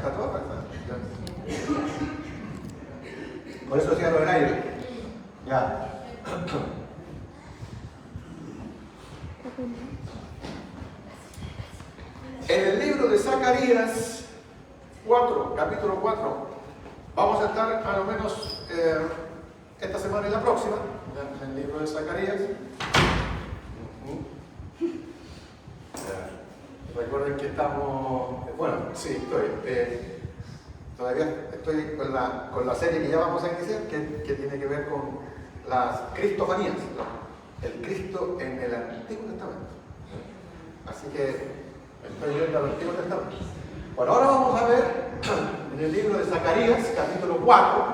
está todo acá. Por eso cierro el aire. Ya. En el libro de Zacarías 4, capítulo 4, vamos a estar a lo menos esta semana y la próxima, en el libro de Zacarías. Recuerden que estamos, bueno, sí, todavía estoy con la serie que ya vamos a iniciar, que tiene que ver con las cristofanías, ¿no? El Cristo en el Antiguo Testamento. Así que estoy viendo el Antiguo Testamento. Bueno, ahora vamos a ver en el libro de Zacarías, capítulo 4.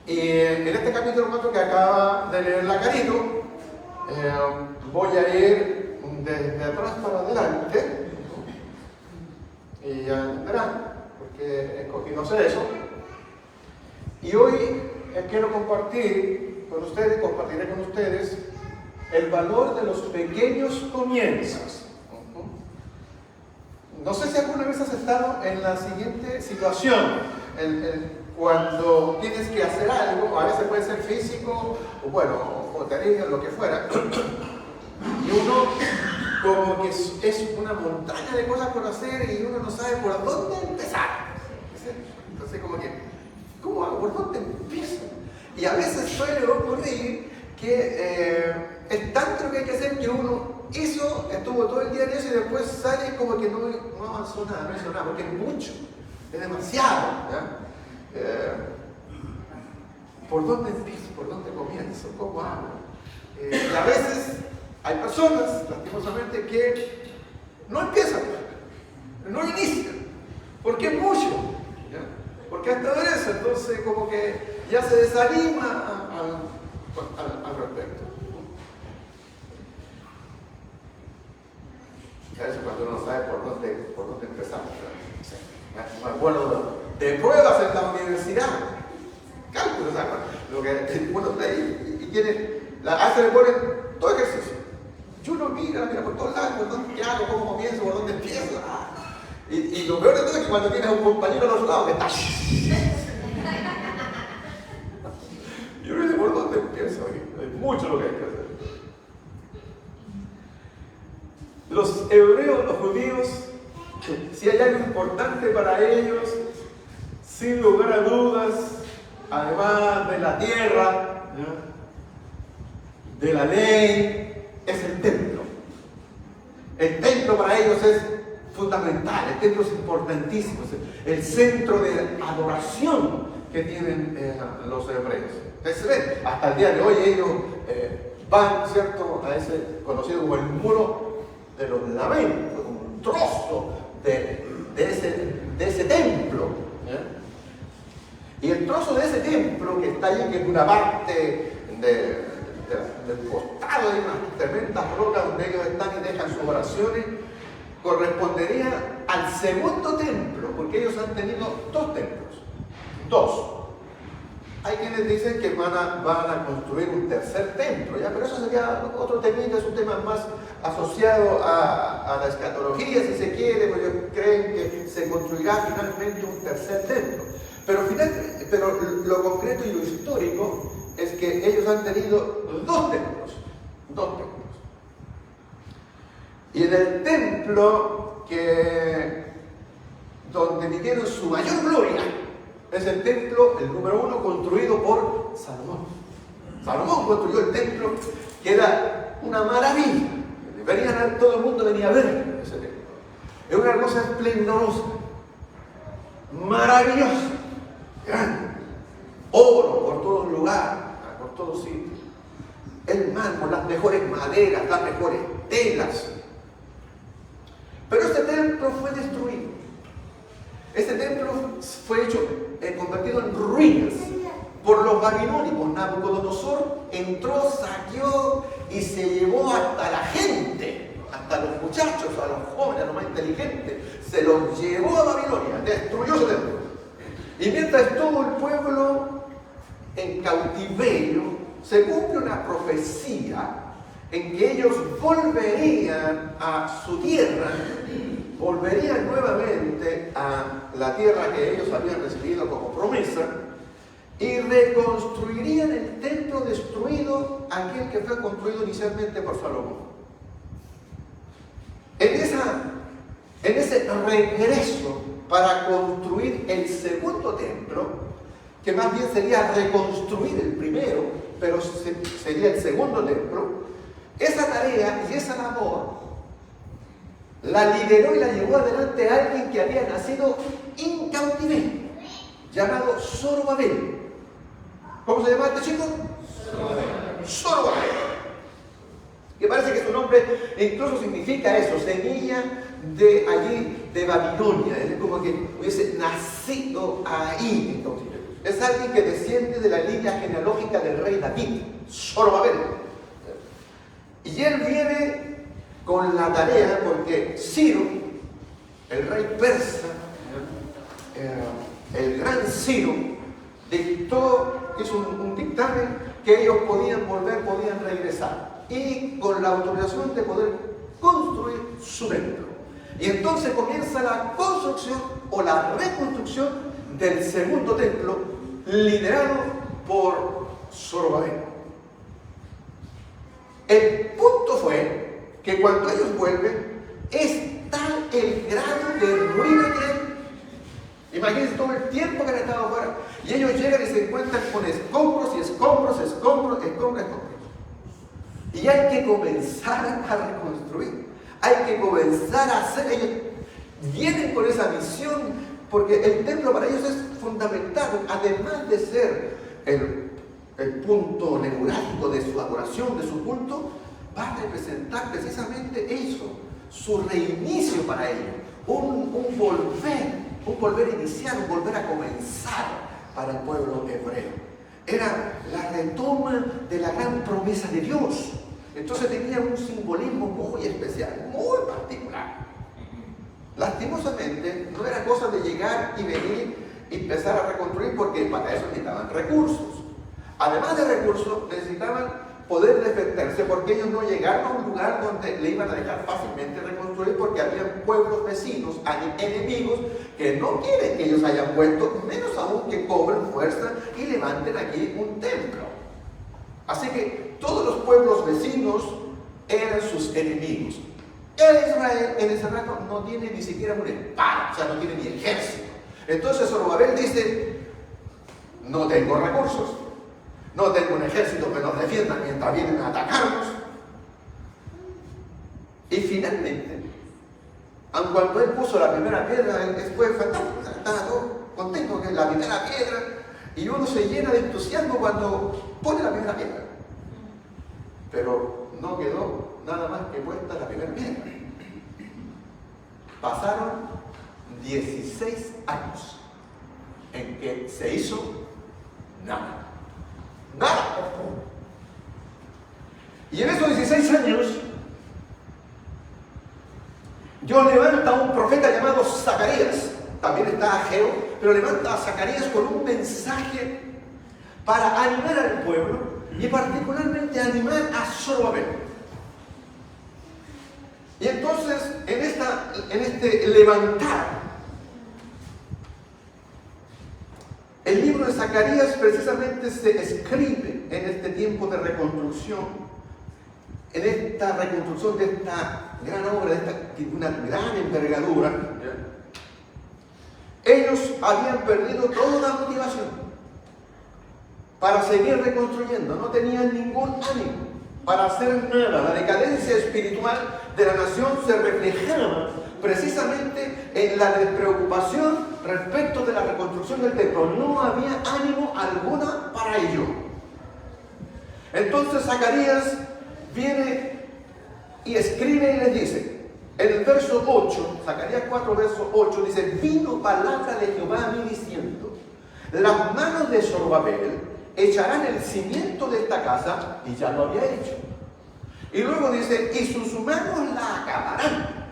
Y en este capítulo 4 que acaba de leer la Carito, voy a ir desde atrás para adelante. Y ya entenderán, porque escogí no hacer eso. Y hoy quiero compartiré con ustedes el valor de los pequeños comienzos. No sé si alguna vez has estado en la siguiente situación, cuando tienes que hacer algo, a veces puede ser físico, o bueno, o terrible, lo que fuera, y uno como que es una montaña de cosas por hacer y uno no sabe por dónde empezar. Entonces como que, ¿cómo hago? ¿Por dónde empiezo? Y a veces suele ocurrir que es tanto lo que hay que hacer que uno estuvo todo el día en eso y después sale como que no avanzó nada, no hizo nada, porque es mucho, es demasiado. ¿Por dónde empiezo? ¿Por dónde comienzo? ¿Cómo hago? Y a veces hay personas, lastimosamente, que no empiezan, no inician, porque es mucho, ¿ya? Porque hasta ver eso, entonces como que ya se desanima al respecto. A veces cuando uno no sabe por dónde empezar. Me acuerdo de pruebas en la universidad, cálculos, ¿sabes? Lo que uno está ahí y tiene, a veces le ponen todo ejercicio. Y uno mira por todos lados, por dónde hago, cómo comienzo, por dónde empiezo. Y lo peor de todo es que cuando tienes a un compañero al otro lado que está. Y uno dice, ¿por dónde empiezo? Hay mucho lo que hay que hacer. Los hebreos, los judíos, si hay algo importante para ellos, sin lugar a dudas, además de la tierra, ¿ya?, de la ley, es el templo. El templo para ellos es fundamental, el templo es importantísimo, es el centro de adoración que tienen los hebreos. Entonces, hasta el día de hoy ellos van, ¿cierto?, a ese conocido como el muro de los lamentos, un trozo de ese templo, ¿ya? Y el trozo de ese templo que está ahí, que es una parte del costado de unas tremendas rocas donde ellos están y dejan sus oraciones, correspondería al segundo templo, porque ellos han tenido dos templos, dos. Hay quienes dicen que van a construir un tercer templo, ¿ya? Pero eso sería otro temita, es un tema más asociado a la escatología, si se quiere, porque ellos creen que se construirá finalmente un tercer templo. Pero lo concreto y lo histórico es que ellos han tenido dos templos. Y en el templo donde vivieron su mayor gloria, es el templo, el número 1, construido por Salomón. Salomón construyó el templo, que era una maravilla. Todo el mundo venía a ver ese templo. Es una cosa esplendorosa, maravillosa, grande, oro por todos lugares, por todos sitios, el mármol, las mejores maderas, las mejores telas. Pero este templo fue destruido. Este templo fue convertido en ruinas por los babilónicos. Nabucodonosor entró, saqueó y se llevó hasta la gente, hasta los muchachos, a los jóvenes, a los más inteligentes. Se los llevó a Babilonia, destruyó ese templo. Y mientras estuvo el pueblo en cautiverio, se cumple una profecía en que ellos volverían a su tierra, volverían nuevamente a a la tierra que ellos habían recibido como promesa y reconstruirían el templo destruido, aquel que fue construido inicialmente por Salomón. En ese regreso para construir el segundo templo, que más bien sería reconstruir el primero, pero sería el segundo templo, esa tarea y esa labor la lideró y la llevó adelante alguien que había nacido en cautiverio, llamado Zorobabel. ¿Cómo se llama este chico? Zorobabel. Que parece que su nombre incluso significa eso, semilla de allí, de Babilonia. Es como que hubiese nacido ahí en cautiverio. Es alguien que desciende de la línea genealógica del rey David, Zorobabel. Y él viene con la tarea, porque Ciro, el rey persa, el gran Ciro, hizo un dictamen que ellos podían volver, podían regresar, y con la autorización de poder construir su templo. Y entonces comienza la construcción o la reconstrucción del segundo templo, liderado por Zorobabel. El punto fue que cuando ellos vuelven, es tal el grado de ruina que hay. Imagínense todo el tiempo que han estado afuera. Y ellos llegan y se encuentran con escombros y escombros. Y hay que comenzar a reconstruir. Hay que comenzar a hacer. Ellos vienen con esa misión, porque el templo para ellos es fundamental. Además de ser el punto neurálgico de su adoración, de su culto, va a representar precisamente eso, su reinicio para ellos, un volver a iniciar, un volver a comenzar para el pueblo hebreo. Era la retoma de la gran promesa de Dios. Entonces tenía un simbolismo muy especial, muy particular. Lastimosamente, no era cosa de llegar y venir y empezar a reconstruir, porque para eso necesitaban recursos. Además de recursos, necesitaban poder defenderse, porque ellos no llegaron a un lugar donde le iban a dejar fácilmente reconstruir, porque había pueblos vecinos, enemigos, que no quieren que ellos hayan vuelto, menos aún que cobren fuerza y levanten aquí un templo. Así que todos los pueblos vecinos eran sus enemigos. El Israel en ese rato no tiene ni siquiera una espada, o sea, no tiene ni ejército. Entonces Zorobabel dice: no tengo recursos, no tengo un ejército que nos defienda mientras vienen a atacarnos. Y finalmente, aun cuando él puso la primera piedra, fue fantástico, estaba todo contento que la primera piedra, y uno se llena de entusiasmo cuando pone la primera piedra. Pero no quedó nada más que puesta la primera piedra. Pasaron 16 años en que se hizo nada. Nada. Y en esos 16 años, Dios levanta a un profeta llamado Zacarías. También está Ageo, pero levanta a Zacarías con un mensaje para animar al pueblo y particularmente animar a Zorobabel. Y entonces, en este levantar, el libro de Zacarías precisamente se escribe en este tiempo de reconstrucción, en esta reconstrucción de esta gran obra, de una gran envergadura. Ellos habían perdido toda motivación para seguir reconstruyendo, no tenían ningún ánimo para hacer nada. La decadencia espiritual de la nación se reflejaba precisamente en la despreocupación respecto de la reconstrucción del templo. No había ánimo alguna para ello. Entonces Zacarías viene y escribe y les dice, en el verso 8, Zacarías 4, verso 8, dice: vino palabra de Jehová a mí diciendo, las manos de Zorobabel echarán el cimiento de esta casa, y ya lo había hecho. Y luego dice, y sus manos la acabarán,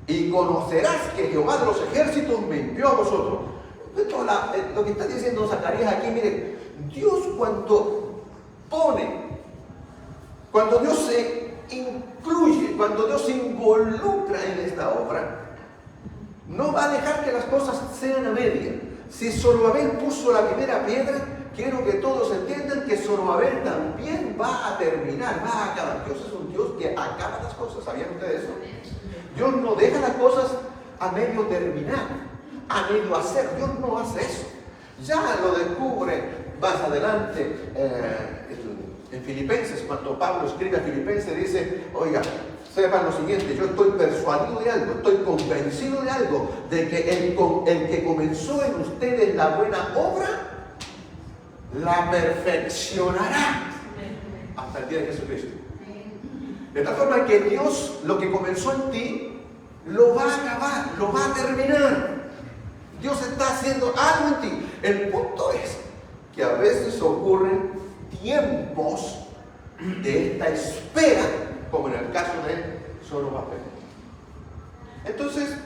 y conocerás que Jehová de los ejércitos me envió a vosotros. Lo que está diciendo Zacarías aquí, miren, Dios cuando Dios se incluye, cuando Dios se involucra en esta obra, No va a dejar que las cosas sean a media. Si Zorobabel puso la primera piedra, quiero que todos entiendan que Zorobabel también va a terminar, va a acabar. Dios es un Dios que acaba las cosas. ¿Sabían ustedes eso? Dios no deja las cosas a medio terminar, a medio hacer. Dios no hace eso. Ya lo descubre más adelante en Filipenses, cuando Pablo escribe a Filipenses, dice, oiga, sepan lo siguiente, yo estoy persuadido de algo, estoy convencido de algo, de que el que comenzó en ustedes la buena obra, la perfeccionará hasta el día de Jesucristo. De tal forma que Dios, lo que comenzó en ti, lo va a acabar, lo va a terminar. Dios está haciendo algo en ti. El punto es que a veces ocurren tiempos de esta espera, como en el caso de Zorobabel. Entonces,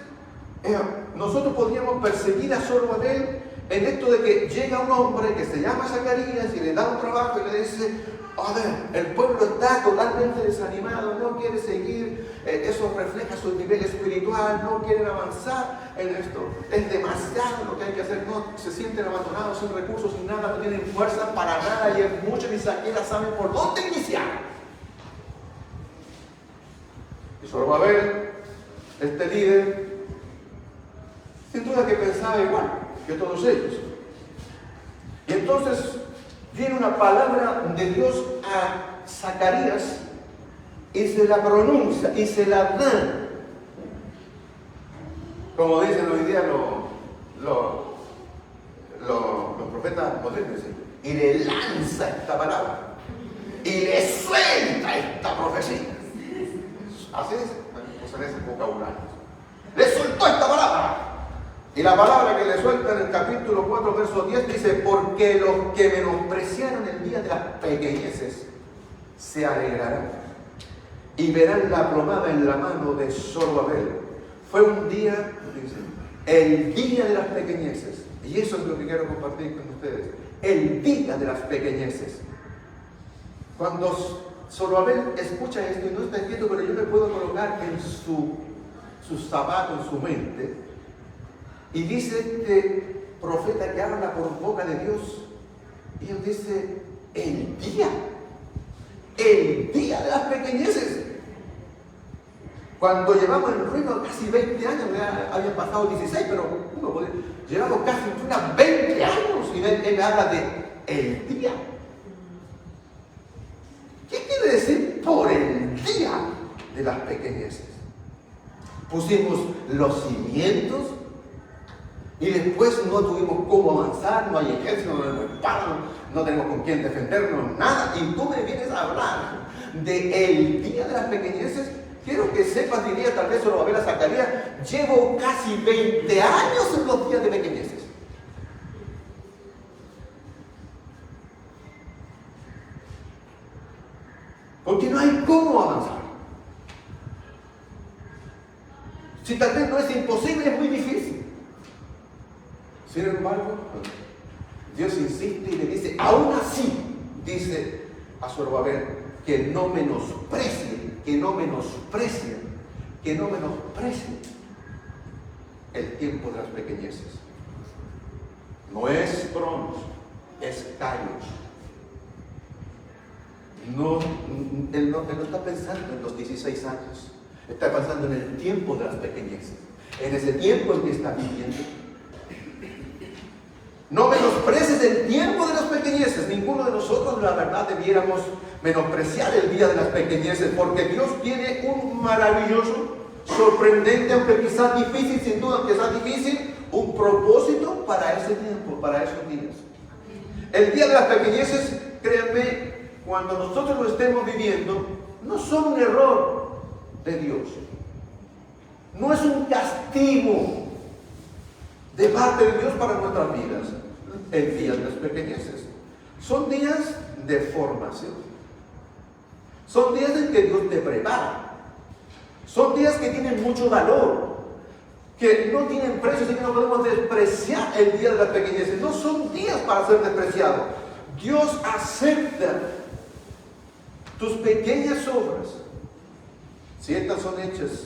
nosotros podríamos perseguir a Zorobabel en esto de que llega un hombre que se llama Zacarías y le da un trabajo y le dice, a ver, el pueblo está totalmente desanimado, no quiere seguir, eso refleja su nivel espiritual, no quieren avanzar en esto, es demasiado lo que hay que hacer, no, se sienten abandonados, sin recursos, sin nada, no tienen fuerza para nada y es mucho, ni siquiera saben por dónde iniciar. Y Zorobabel, este líder, sin duda que pensaba igual que todos ellos. Y entonces viene una palabra de Dios a Zacarías y se la pronuncia y se la da. Como dicen hoy día los profetas modernos, y le lanza esta palabra y le suelta esta profecía. Así es, usan ese vocabulario. Le soltó esta palabra. Y la palabra que le suelta en el capítulo 4, verso 10 dice, porque los que menospreciaron el día de las pequeñeces se alegrarán y verán la plomada en la mano de Zorobabel. Fue un día, dice, el día de las pequeñeces. Y eso es lo que quiero compartir con ustedes. El día de las pequeñeces. Cuando Zorobabel escucha esto y no está quieto, pero yo me puedo colocar en su zapato, en su mente. Y dice este profeta que habla por boca de Dios, y él dice, el día de las pequeñeces. Cuando llevamos en ruido casi 20 años, ya habían pasado 16, pero llevamos casi unos 20 años y él habla de el día. ¿Qué quiere decir por el día de las pequeñeces? Pusimos los cimientos y después no tuvimos cómo avanzar, no hay ejército, no tenemos espada, no tenemos con quién defendernos, nada. Y tú me vienes a hablar del día de las pequeñeces. Quiero que sepas, diría tal vez Zorobabel a Zacarías, llevo casi 20 años en los días de pequeñeces. Porque no hay cómo avanzar. Si tal vez no es imposible, es muy difícil. Sin embargo, Dios insiste y le dice, aún así, dice a Zorobabel, que no menosprecien el tiempo de las pequeñeces. No es Cronos, es Kairos. Él no está pensando en los 16 años, está pensando en el tiempo de las pequeñeces, en ese tiempo en que está viviendo. No menosprecies el tiempo de las pequeñeces. Ninguno de nosotros, la verdad, debiéramos menospreciar el día de las pequeñeces, porque Dios tiene un maravilloso, sorprendente, aunque quizás difícil, sin duda, aunque quizás difícil, un propósito para ese tiempo, para esos días. El día de las pequeñeces, créanme, cuando nosotros lo estemos viviendo, no son un error de Dios. No es un castigo de parte de Dios para nuestras vidas. El día de las pequeñeces son días de formación. Son días en que Dios te prepara. Son días que tienen mucho valor, que no tienen precio, así que no podemos despreciar el día de las pequeñeces. No son días para ser despreciados. Dios acepta tus pequeñas obras si estas son hechas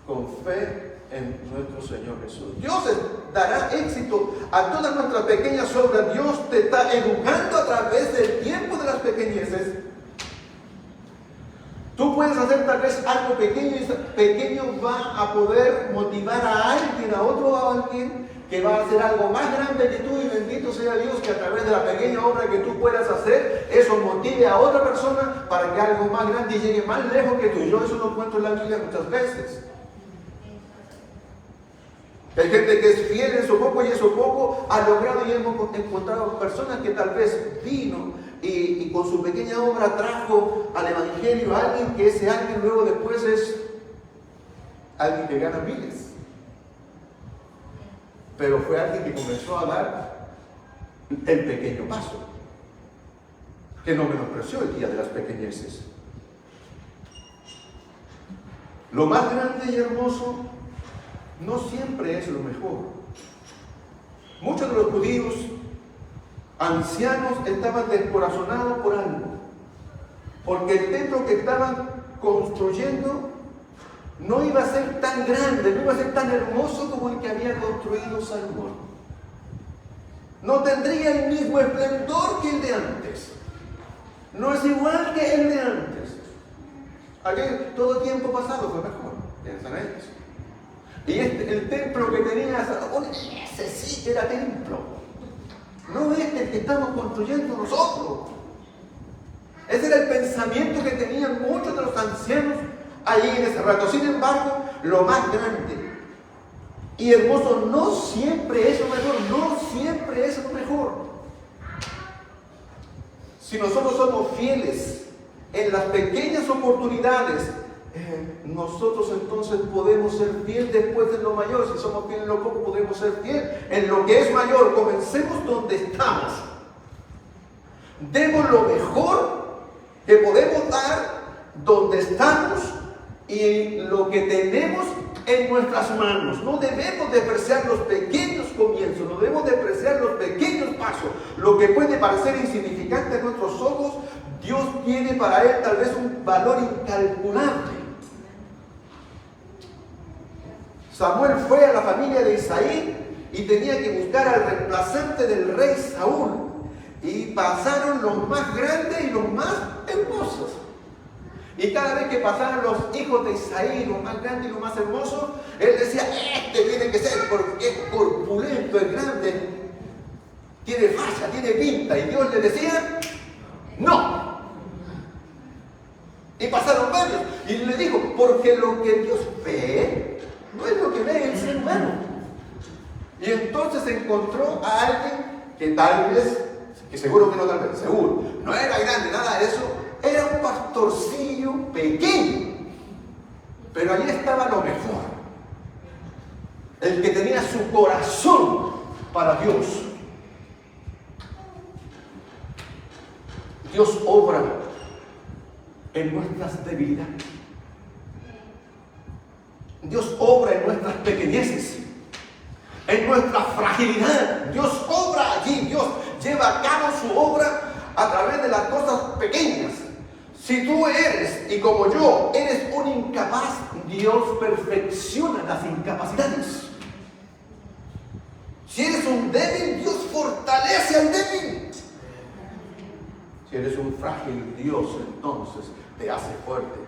con fe en nuestro Señor Jesús. Dios dará éxito a todas nuestras pequeñas obras. Dios te está educando a través del tiempo de las pequeñeces. Tú puedes hacer tal vez algo pequeño y ese pequeño va a poder motivar a alguien, a alguien que va a hacer algo más grande que tú, y bendito sea Dios que a través de la pequeña obra que tú puedas hacer, eso motive a otra persona para que algo más grande llegue más lejos que tú. Yo eso lo cuento en la Biblia muchas veces. Hay gente que es fiel en su poco y en su poco ha logrado, y hemos encontrado personas que tal vez vino y con su pequeña obra trajo al Evangelio a alguien, que ese alguien luego después es alguien que gana miles. Pero fue alguien que comenzó a dar el pequeño paso, que no menospreció el día de las pequeñeces. Lo más grande y hermoso no siempre es lo mejor. Muchos de los judíos ancianos estaban descorazonados por algo, porque el templo que estaban construyendo no iba a ser tan grande, no iba a ser tan hermoso como el que había construido Salomón. No tendría el mismo esplendor que el de antes. No es igual que el de antes. Aquel todo tiempo pasado fue mejor, piensan ellos. Y el templo que tenía Salomón, ese sí que era templo. No es el que estamos construyendo nosotros. Ese era el pensamiento que tenían muchos de los ancianos ahí en ese rato. Sin embargo, lo más grande y hermoso no siempre es lo mejor, no siempre es lo mejor. Si nosotros somos fieles en las pequeñas oportunidades, nosotros entonces podemos ser fieles después de lo mayor. Si somos fieles en lo poco, podemos ser fieles en lo que es mayor. Comencemos donde estamos. Demos lo mejor que podemos dar donde estamos y lo que tenemos en nuestras manos. No debemos despreciar los pequeños comienzos, no debemos despreciar los pequeños pasos. Lo que puede parecer insignificante a nuestros ojos, Dios tiene para él tal vez un valor incalculable. Samuel fue a la familia de Isaí y tenía que buscar al reemplazante del rey Saúl. Y pasaron los más grandes y los más hermosos. Y cada vez que pasaron los hijos de Isaí, los más grandes y los más hermosos, él decía, este tiene que ser porque es corpulento, es grande, tiene facha, tiene pinta. Y Dios le decía, no. Y pasaron varios. Y le dijo, porque lo que Dios ve no es lo que ve el ser humano. Y entonces encontró a alguien que tal vez, que seguro que no tal vez, seguro, no era grande, nada de eso, era un pastorcillo pequeño. Pero allí estaba lo mejor. El que tenía su corazón para Dios. Dios obra en nuestras debilidades. Dios obra en nuestras pequeñeces, en nuestra fragilidad. Dios obra allí. Dios lleva a cabo su obra a través de las cosas pequeñas. Si tú eres, y como yo, eres un incapaz, Dios perfecciona las incapacidades. Si eres un débil, Dios fortalece al débil. Si eres un frágil, Dios entonces te hace fuerte.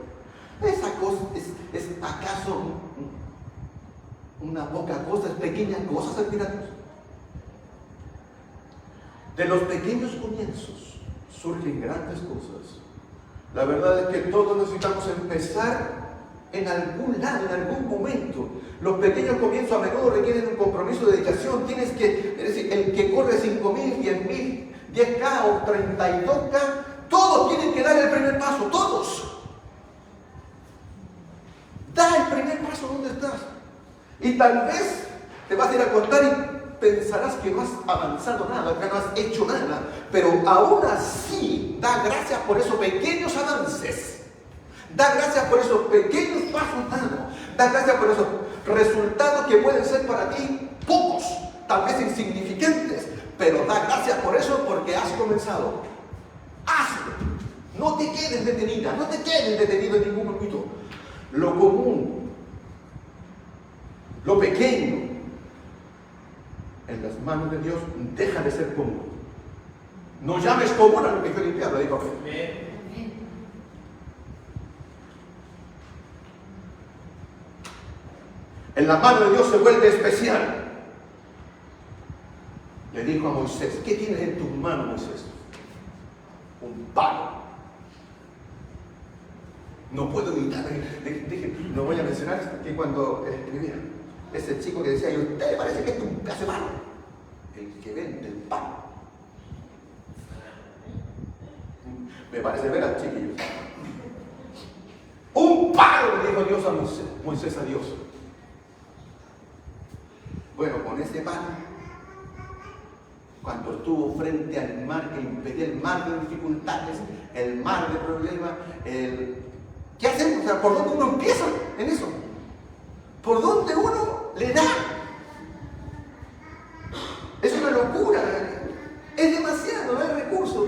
Esa cosa es acaso una poca cosa, es pequeña cosa servir a Dios. De los pequeños comienzos surgen grandes cosas. La verdad es que todos necesitamos empezar en algún lado, en algún momento. Los pequeños comienzos a menudo requieren un compromiso de dedicación. Tienes que, es decir, el que corre 5.000, 10.000, 10K o 32K, todos tienen que dar el primer paso, todos. Da el primer paso donde estás. Y tal vez te vas a ir a acostar y pensarás que no has avanzado nada, que no has hecho nada. Pero aún así, da gracias por esos pequeños avances. Da gracias por esos pequeños pasos dados. Da gracias por esos resultados que pueden ser para ti pocos, tal vez insignificantes. Pero da gracias por eso porque has comenzado. Hazlo. No te quedes detenida, no te quedes detenido en ningún momento. Lo común Lo pequeño en las manos de Dios deja de ser común. No llames común a lo que fue limpiado, digo. En la mano de Dios se vuelve especial. Le dijo a Moisés: ¿qué tienes en tu mano, Moisés? Un palo. No puedo evitar, dije, no voy a mencionar que cuando escribía, ese chico que decía: ¿y usted parece que es un pedazo de palo? El que vende el palo. Me parece ver al chiquillo. Un palo, le dijo Dios a Moisés a Dios. Bueno, con ese palo, cuando estuvo frente al mar que impedía, el mar de dificultades, el mar de problemas, ¿qué hacemos? O sea, ¿por dónde uno empieza en eso? ¿Por dónde uno le da? Es una locura. Es demasiado, no hay recursos.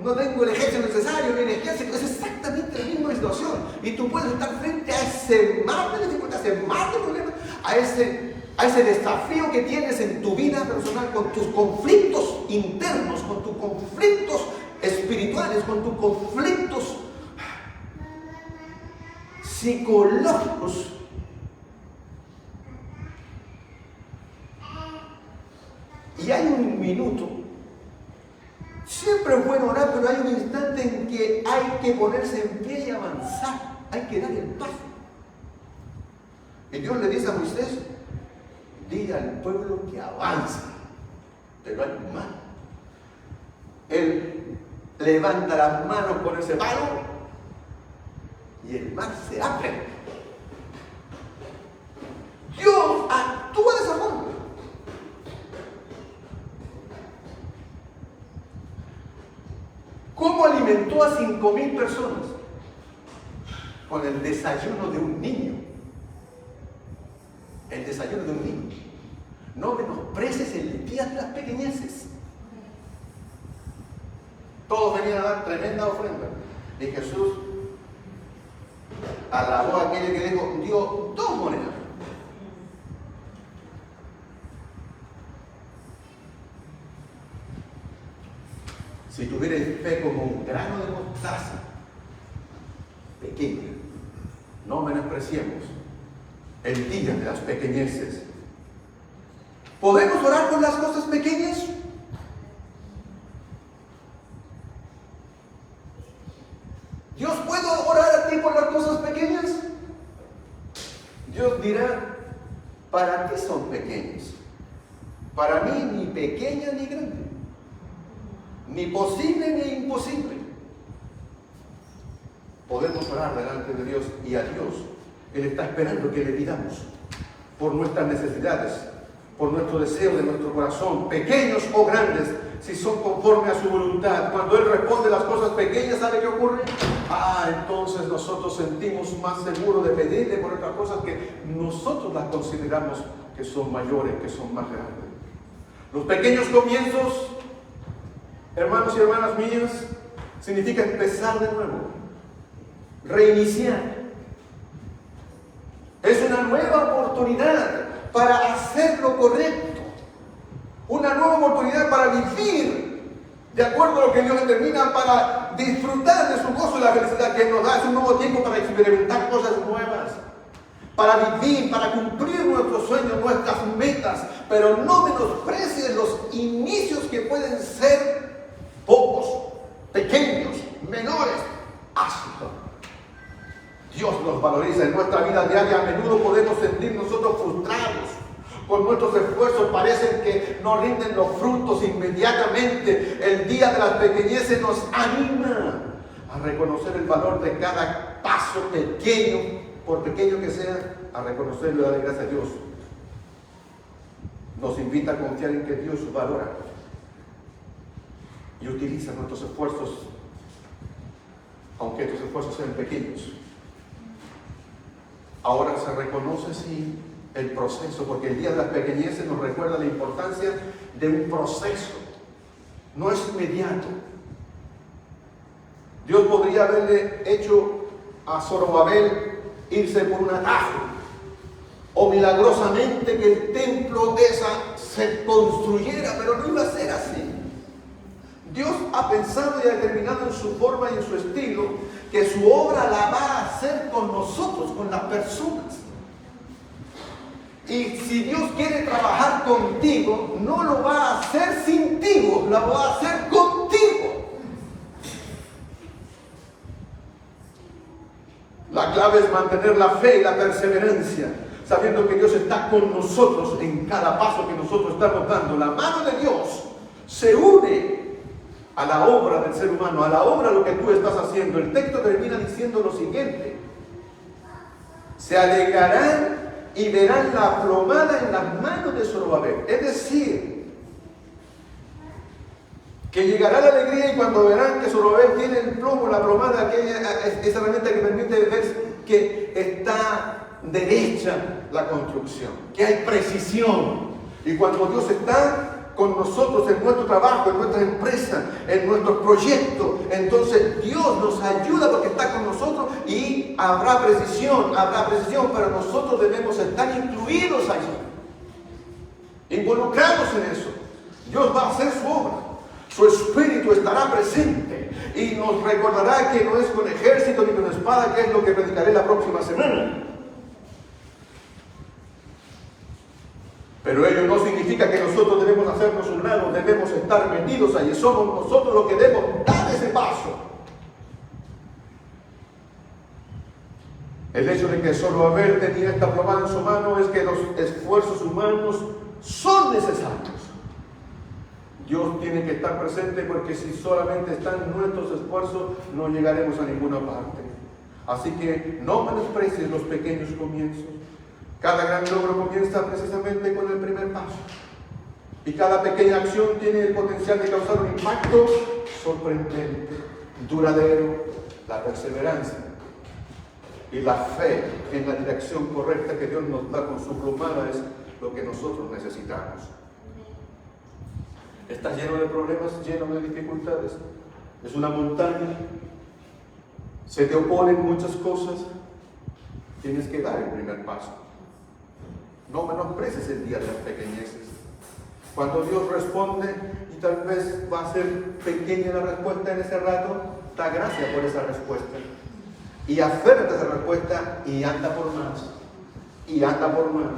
No tengo el ejército necesario, ni el ejército. Es exactamente la misma situación. Y tú puedes estar frente a ese mar de dificultades, a ese mar de problemas, a ese desafío que tienes en tu vida personal, con tus conflictos internos, con tus conflictos espirituales, con tus conflictos psicológicos. Y hay un minuto. Siempre es bueno orar, pero hay un instante en que hay que ponerse en pie y avanzar. Hay que dar el paso. Y Dios le dice a Moisés: di al pueblo que avance. Pero hay un mal. Él levanta las manos con ese palo y el mar se abre. Dios actúa de esa forma. ¿Cómo alimentó a 5,000 personas? Con el desayuno de un niño. El desayuno de un niño. No menosprecies el día de las pequeñeces. Todos venían a dar tremenda ofrenda. Y Jesús alabó a aquel que dijo: dio 2 monedas. Si tuvierais fe como un grano de mostaza, pequeña, no menospreciemos el día de las pequeñeces. ¿Podemos orar por las cosas pequeñas? ¿Dios puedo orar a ti por las cosas pequeñas? Dios dirá: para ti son pequeñas. Para mí ni pequeña ni grande. Ni posible ni imposible. Podemos orar delante de Dios, y a Dios Él está esperando que le pidamos por nuestras necesidades, por nuestro deseo de nuestro corazón, pequeños o grandes, si son conforme a su voluntad. Cuando Él responde las cosas pequeñas, ¿sabe qué ocurre? Entonces nosotros sentimos más seguros de pedirle por otras cosas que nosotros las consideramos que son mayores, que son más grandes. Los pequeños comienzos, hermanos y hermanas mías, significa empezar de nuevo, reiniciar. Es una nueva oportunidad para hacer lo correcto, una nueva oportunidad para vivir de acuerdo a lo que Dios determina, para disfrutar de su gozo y la felicidad que Él nos da. Es un nuevo tiempo para experimentar cosas nuevas, para vivir, para cumplir nuestros sueños, nuestras metas, pero no menosprecies los inicios que pueden ser pocos, pequeños, menores. Hazlo. Dios nos valoriza en nuestra vida diaria. A menudo podemos sentir nosotros frustrados. Con nuestros esfuerzos parecen que no rinden los frutos inmediatamente. El día de las pequeñeces nos anima a reconocer el valor de cada paso pequeño, por pequeño que sea, a reconocerlo y darle gracias a Dios. Nos invita a confiar en que Dios valora y utiliza nuestros esfuerzos, aunque estos esfuerzos sean pequeños. Ahora se reconoce sí el proceso, porque el día de las pequeñeces nos recuerda la importancia de un proceso. No es inmediato. Dios podría haberle hecho a Zorobabel irse por un atajo, o milagrosamente que el templo se construyera, pero no iba a ser así. Dios ha pensado y ha determinado en su forma y en su estilo que su obra la va a hacer con nosotros, con las personas. Y si Dios quiere trabajar contigo, no lo va a hacer sin ti, lo va a hacer contigo. La clave es mantener la fe y la perseverancia, sabiendo que Dios está con nosotros en cada paso que nosotros estamos dando. La mano de Dios se une a la obra del ser humano, a la obra de lo que tú estás haciendo. El texto termina diciendo lo siguiente: se alegrarán y verán la plomada en las manos de Zorobabel. Es decir, que llegará la alegría y cuando verán que Zorobabel tiene el plomo, la plomada, esa herramienta que permite ver que está derecha la construcción, que hay precisión. Y cuando Dios está con nosotros en nuestro trabajo, en nuestra empresa, en nuestros proyectos, entonces Dios nos ayuda porque está con nosotros y habrá precisión, pero nosotros debemos estar incluidos allí, involucrados en eso. Dios va a hacer su obra, su espíritu estará presente y nos recordará que no es con ejército ni con espada, que es lo que predicaré la próxima semana. Pero ello no significa que nosotros debemos hacernos un lado, debemos estar metidos allí. Somos nosotros los que debemos dar ese paso. El hecho de que Zorobabel tenía esta plomada en su mano es que los esfuerzos humanos son necesarios. Dios tiene que estar presente, porque si solamente están nuestros esfuerzos, no llegaremos a ninguna parte. Así que no menosprecies los pequeños comienzos. Cada gran logro comienza precisamente con el primer paso. Y cada pequeña acción tiene el potencial de causar un impacto sorprendente, duradero. La perseverancia y la fe en la dirección correcta que Dios nos da con su plomada es lo que nosotros necesitamos. Estás lleno de problemas, lleno de dificultades. Es una montaña. Se te oponen muchas cosas. Tienes que dar el primer paso. No menosprecies el día de las pequeñeces. Cuando Dios responde, y tal vez va a ser pequeña la respuesta en ese rato, da gracias por esa respuesta. Y aférrate a esa respuesta y anda por más. Y anda por más.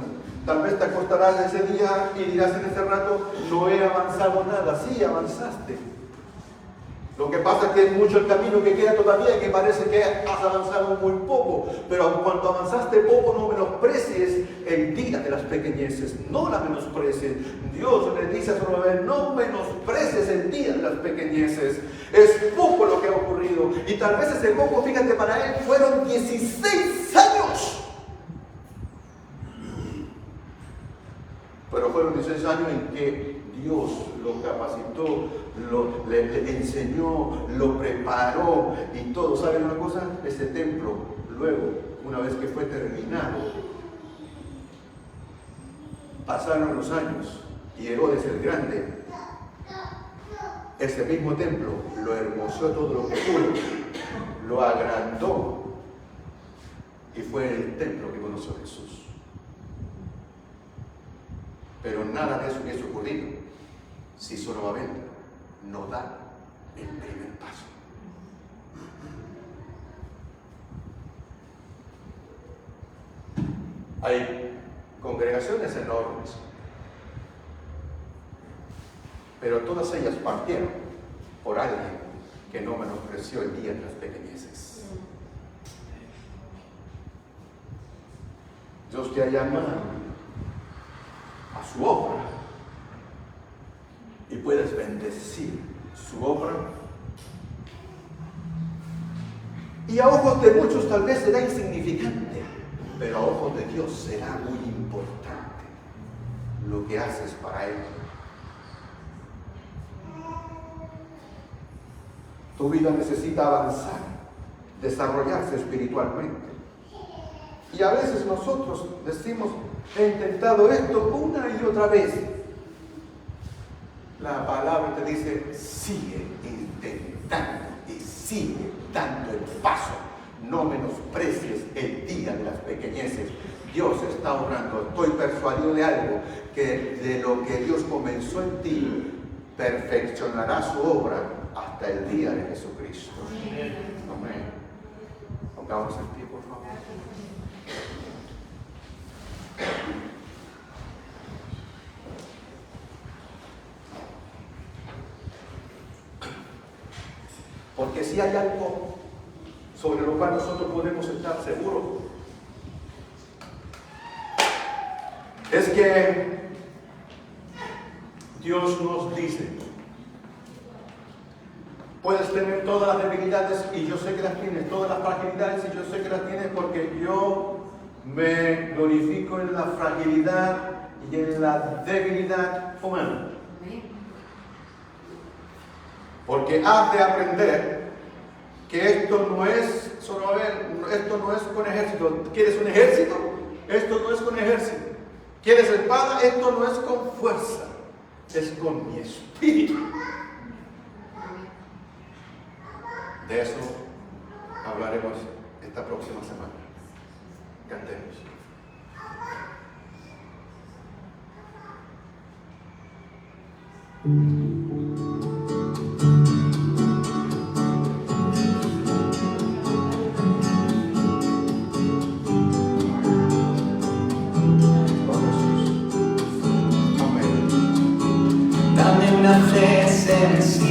Tal vez te acostarás ese día y dirás en ese rato: no he avanzado nada. Sí, avanzaste. Lo que pasa es que es mucho el camino que queda todavía y que parece que has avanzado muy poco. Pero cuando avanzaste poco, no menosprecies el día de las pequeñeces. No la menosprecies. Dios le dice a Zorobabel: no menosprecies el día de las pequeñeces. Es poco lo que ha ocurrido. Y tal vez ese poco, fíjate, para él fueron 16 años. Pero fueron 16 años en que Dios lo capacitó, le enseñó, lo preparó y todo. ¿Saben una cosa? Ese templo, luego, una vez que fue terminado, pasaron los años y Herodes el Grande, ese mismo templo, lo hermoseó todo lo que pudo, lo agrandó y fue el templo que conoció Jesús. Pero nada de eso hubiese ocurrido si Zorobabel no da el primer paso. Hay congregaciones enormes, pero todas ellas partieron por alguien que no menospreció el día de las pequeñeces. Dios te ha llamado a su obra y puedes bendecir su obra, y a ojos de muchos tal vez será insignificante, pero a ojos de Dios será muy importante lo que haces para Él. Tu vida necesita avanzar, desarrollarse espiritualmente. Y a veces nosotros decimos: he intentado esto una y otra vez. La palabra te dice: sigue intentando y sigue dando el paso, No menosprecies el día de las pequeñeces. Dios está obrando. Estoy persuadido de algo, que de lo que Dios comenzó en ti, perfeccionará su obra hasta el día de Jesucristo. Amén. Pongamos en pie, por favor. Porque si hay algo sobre lo cual nosotros podemos estar seguros, es que Dios nos dice: puedes tener todas las debilidades, y yo sé que las tienes, todas las fragilidades, y yo sé que las tienes, porque yo me glorifico en la fragilidad y en la debilidad humana. Porque has de aprender que esto no es solo, esto no es con ejército. ¿Quieres un ejército? Esto no es con ejército. ¿Quieres espada? Esto no es con fuerza, es con mi espíritu. De eso hablaremos esta próxima semana. Cantemos. Dame una fe sencilla.